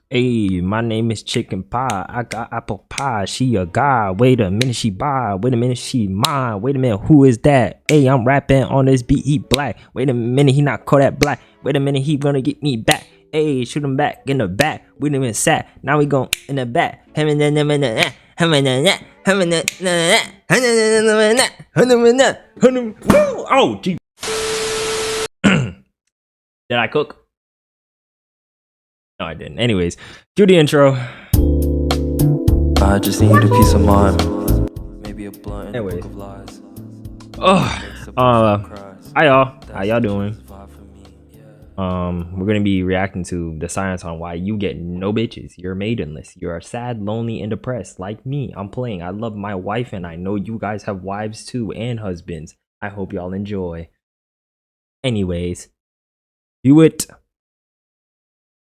Hey, my name is Chicken Pie. I got apple pie. She a guy. Wait a minute, she bi. Wait a minute, she mine. Wait a minute, who is that? Hey, I'm rapping on this beat. He black. Wait a minute, he not Kodak Black. Wait a minute, he gonna get me back. Hey, shoot him back in the back. We done been sat. Now we gon' in the back. Oh, gee. Did I cook? No, I didn't. Anyways, do the intro. I just need a piece of mind. Maybe a blunt and a Anyways. book of lies. Hi y'all. How y'all doing? We're gonna be reacting to the science on why you get no bitches. You're maidenless. You're sad, lonely, and depressed. Like me. I'm playing. I love my wife, and I know you guys have wives too and husbands. I hope y'all enjoy. Anyways, do it.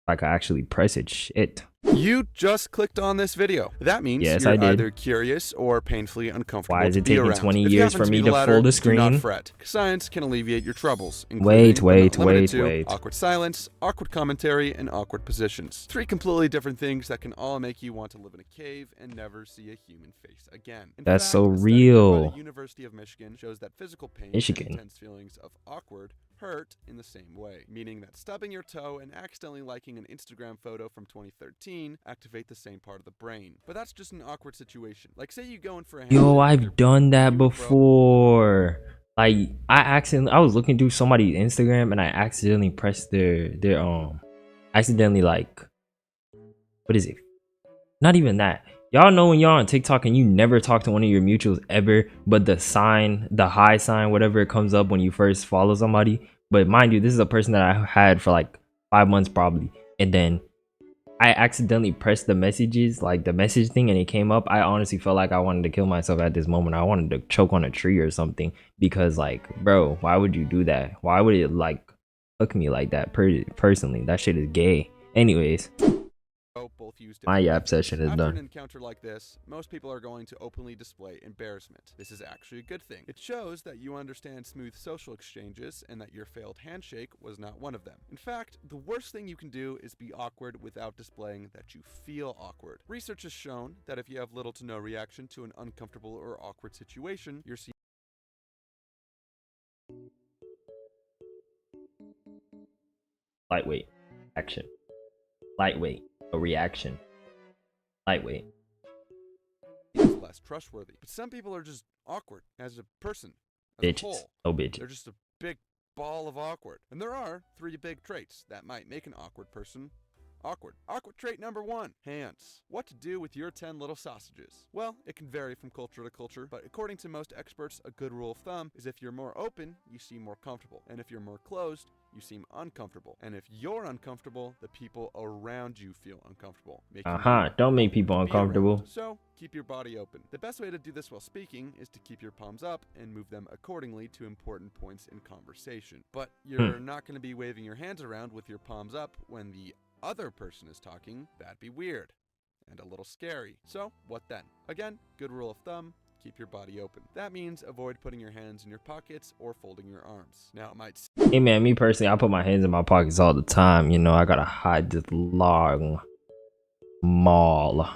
I can actually press it. Shit. You just clicked on this video. That means Yes, you're I did. either curious or painfully uncomfortable. Why is to it be taking around. 20 If you years happen for be me the to latter, full the do screen? not fret. Science can alleviate your troubles, including, but not limited to, awkward silence, awkward commentary, and awkward positions. 3 completely different things that can all make you want to live in a cave and never see a human face again. In That's fact, so a study done real. by the University of Michigan shows that physical pain and intense feelings of awkward hurt in the same way, meaning that stubbing your toe and accidentally liking an Instagram photo from 2013 activate the same part of the brain. But that's just an awkward situation. Like, say you go in for a Yo, I've done that before. Like, I was looking through somebody's Instagram and I accidentally pressed their accidentally, like, what is it? Not even that. Y'all know when y'all on TikTok and you never talk to one of your mutuals ever, but the sign, the high sign, whatever, it comes up when you first follow somebody. But mind you, this is a person that I had for like 5 months probably. And then I accidentally pressed the messages, like the message thing, and it came up. I honestly felt like I wanted to kill myself at this moment. I wanted to choke on a tree or something, because like, bro, why would you do that? Why would it like hook me like that? Personally, that shit is gay. Anyways, my yap session is After done. an encounter like this, most people are going to openly display embarrassment. This is actually a good thing. It shows that you understand smooth social exchanges and that your failed handshake was not one of them. In fact, the worst thing you can do is be awkward without displaying that you feel awkward. Research has shown that if you have little to no reaction to an uncomfortable or awkward situation, you're seen Lightweight action. Lightweight, a reaction. Lightweight. less trustworthy. But some people are just awkward as a person, as Bitches. a whole. No bitches. They're just a big ball of awkward. And there are 3 big traits that might make an awkward person awkward. Awkward trait number 1, hands. What to do with your 10 little sausages? Well, it can vary from culture to culture, but according to most experts, a good rule of thumb is if you're more open, you seem more comfortable. And if you're more closed, you seem uncomfortable. And if you're uncomfortable, the people around you feel uncomfortable. Don't make people uncomfortable. So, keep your body open. The best way to do this while speaking is to keep your palms up and move them accordingly to important points in conversation. But you're not going to be waving your hands around with your palms up when the other person is talking. That'd be weird and a little scary. So, what then? Again, good rule of thumb, keep your body open. That means avoid putting your hands in your pockets or folding your arms. Now, it might... Hey man, me personally, I put my hands in my pockets all the time. You know, I gotta hide this long mall,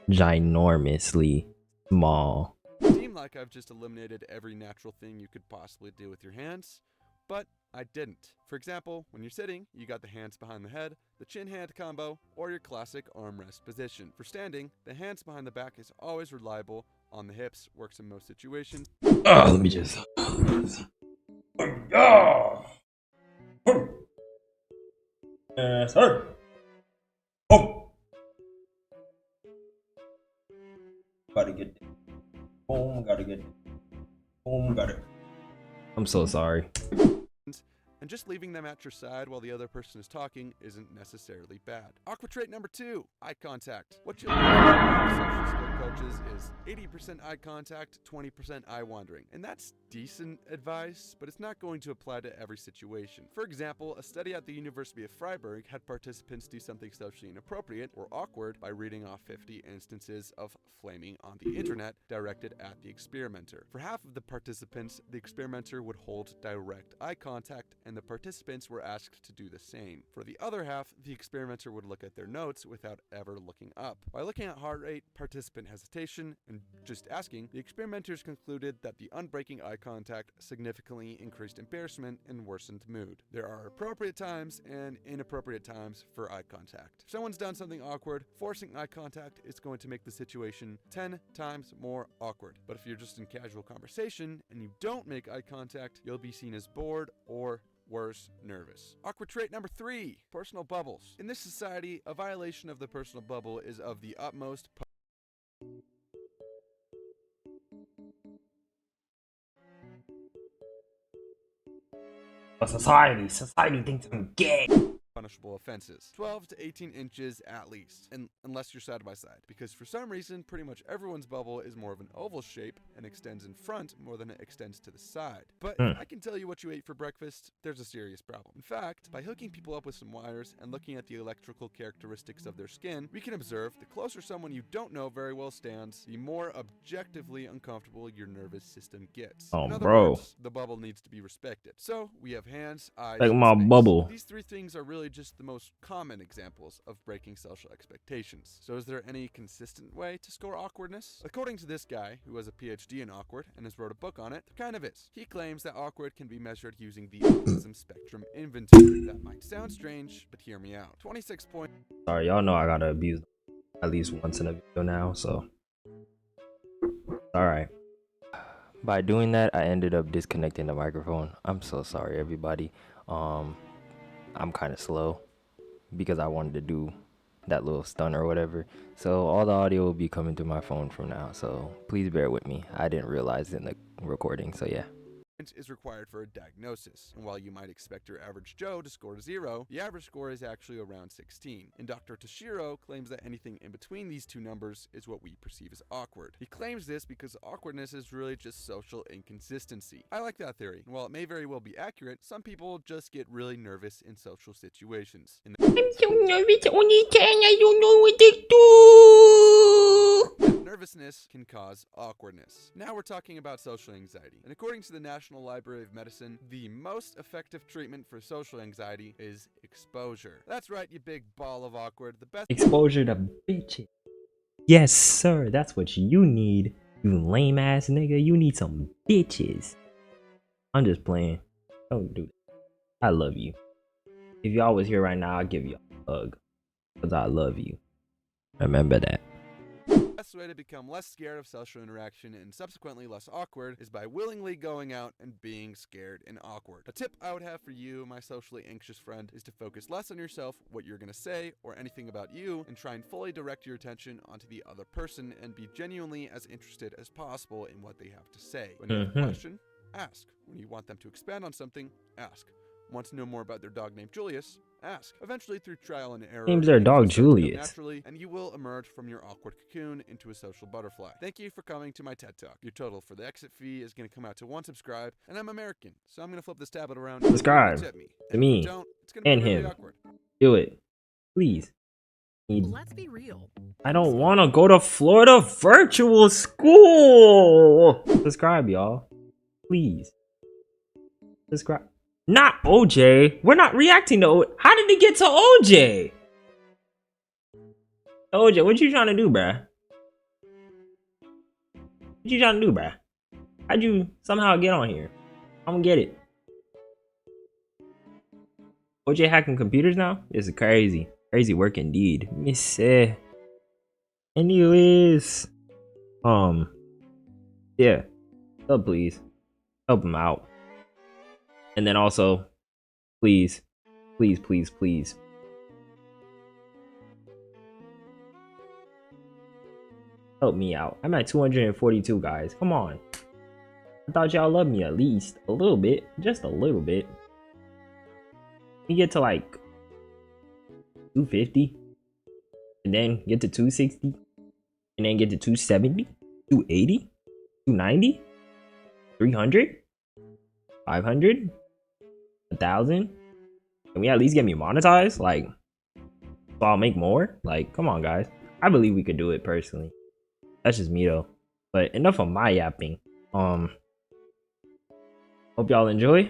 ginormously small. Seem like I've just eliminated every natural thing you could possibly do with your hands, but I didn't. For example, when you're sitting, you got the hands behind the head, the chin-hand combo, or your classic armrest position. For standing, the hands behind the back is always reliable. On the hips, works in most situations. Let me just... Yes, sir. Oh! Gotta get it. Boom, gotta get it. Boom, got it. I'm so sorry. And just leaving them at your side while the other person is talking isn't necessarily bad. Awkward trait number 2, eye contact. What you'll learn from a social skill coach inches is 80% eye contact, 20% eye wandering. And that's decent advice, but it's not going to apply to every situation. For example, a study at the University of Freiburg had participants do something socially inappropriate or awkward by reading off 50 instances of flaming on the internet directed at the experimenter. For half of the participants, the experimenter would hold direct eye contact, and the participants were asked to do the same. For the other half, the experimenter would look at their notes without ever looking up. By looking at heart rate, participant hesitation, and just asking, the experimenters concluded that the unbreaking eye contact significantly increased embarrassment and worsened mood. There are appropriate times and inappropriate times for eye contact. If someone's done something awkward, forcing eye contact is going to make the situation 10 times more awkward. But if you're just in casual conversation and you don't make eye contact, you'll be seen as bored or worse, nervous. Awkward trait number 3, personal bubbles. In this society, a violation of the personal bubble is of the utmost Society thinks I'm gay. punishable offenses. 12 to 18 inches at least, and unless you're side by side, because for some reason pretty much everyone's bubble is more of an oval shape and extends in front more than it extends to the side. But if I can tell you what you ate for breakfast, there's a serious problem. In fact, by hooking people up with some wires and looking at the electrical characteristics of their skin, we can observe the closer someone you don't know very well stands, the more objectively uncomfortable your nervous system gets. Oh, In other bro. words, the bubble needs to be respected. So we have hands, eyes, Like and my space. bubble. These 3 things are really just the most common examples of breaking social expectations. So is there any consistent way to score awkwardness? According to this guy, who has a PhD in awkward and has wrote a book on it, there kind of is. He claims that awkward can be measured using the autism spectrum inventory. That might sound strange, but hear me out. 26 points. Sorry, y'all know I gotta abuse at least once in a video now, so alright. By doing that, I ended up disconnecting the microphone. I'm so sorry, everybody. I'm kind of slow because I wanted to do that little stunt or whatever. So all the audio will be coming through my phone from now. So please bear with me. I didn't realize in the recording. So yeah. Is required for a diagnosis, and while you might expect your average Joe to score 0, the average score is actually around 16. And Dr. Toshiro claims that anything in between these 2 numbers is what we perceive as awkward. He claims this because awkwardness is really just social inconsistency. I like that theory, and while it may very well be accurate, some people just get really nervous in social situations. I'm so nervous, Oni-chan. I don't know what to do. Nervousness can cause awkwardness. Now we're talking about social anxiety. And according to the National Library of Medicine, the most effective treatment for social anxiety is exposure. That's right, you big ball of awkward. The best Exposure to bitches. Yes, sir. That's what you need. You lame ass nigga. You need some bitches. I'm just playing. Don't do that. I love you. If y'all was here right now, I'd give you a hug. Because I love you. Remember that. The best way to become less scared of social interaction and subsequently less awkward is by willingly going out and being scared and awkward. A tip I would have for you, my socially anxious friend, is to focus less on yourself, what you're going to say, or anything about you, and try and fully direct your attention onto the other person and be genuinely as interested as possible in what they have to say. When you have a question, ask. When you want them to expand on something, ask. Want to know more about their dog named Julius? Ask. Eventually, through trial and error, Names their dog Julius. naturally, and you will emerge from your awkward cocoon into a social butterfly. Thank you for coming to my TED Talk. Your total for the exit fee is going to come out to 1 subscribe, and I'm American, so I'm going to flip this tablet around. Subscribe and tip me. to me If you don't, it's gonna be and really him. awkward. Do it. Please. Let's be real. I don't want to go to Florida virtual school. Subscribe, y'all. Please. Subscribe. Not OJ. We're not reacting to OJ. How did it get to OJ? OJ, what you trying to do, bruh? What you trying to do, bruh? How'd you somehow get on here? I'm gonna get it. OJ hacking computers now? This is crazy. Crazy work indeed. Let me see. Anyways. Yeah. Help, please. Help him out. And then also, please, please, please, please. Help me out. I'm at 242, guys. Come on. I thought y'all loved me at least a little bit. Just a little bit. We get to like 250. And then get to 260. and then get to 270, 280, 290, 300, 500, 1,000. Can we at least get me monetized? Like, so I'll make more? Like, come on, guys. I believe we could do it personally. That's just me though. But enough of my yapping. Hope y'all enjoy.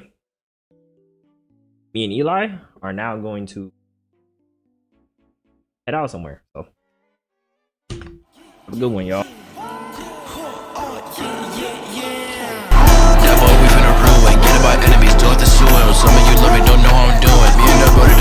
Me and Eli are now going to head out somewhere. So have a good one, y'all. That boy, we finna ruin. Get about enemies, do it the suing. Some of you love me, don't know how I'm doing. Me and the brother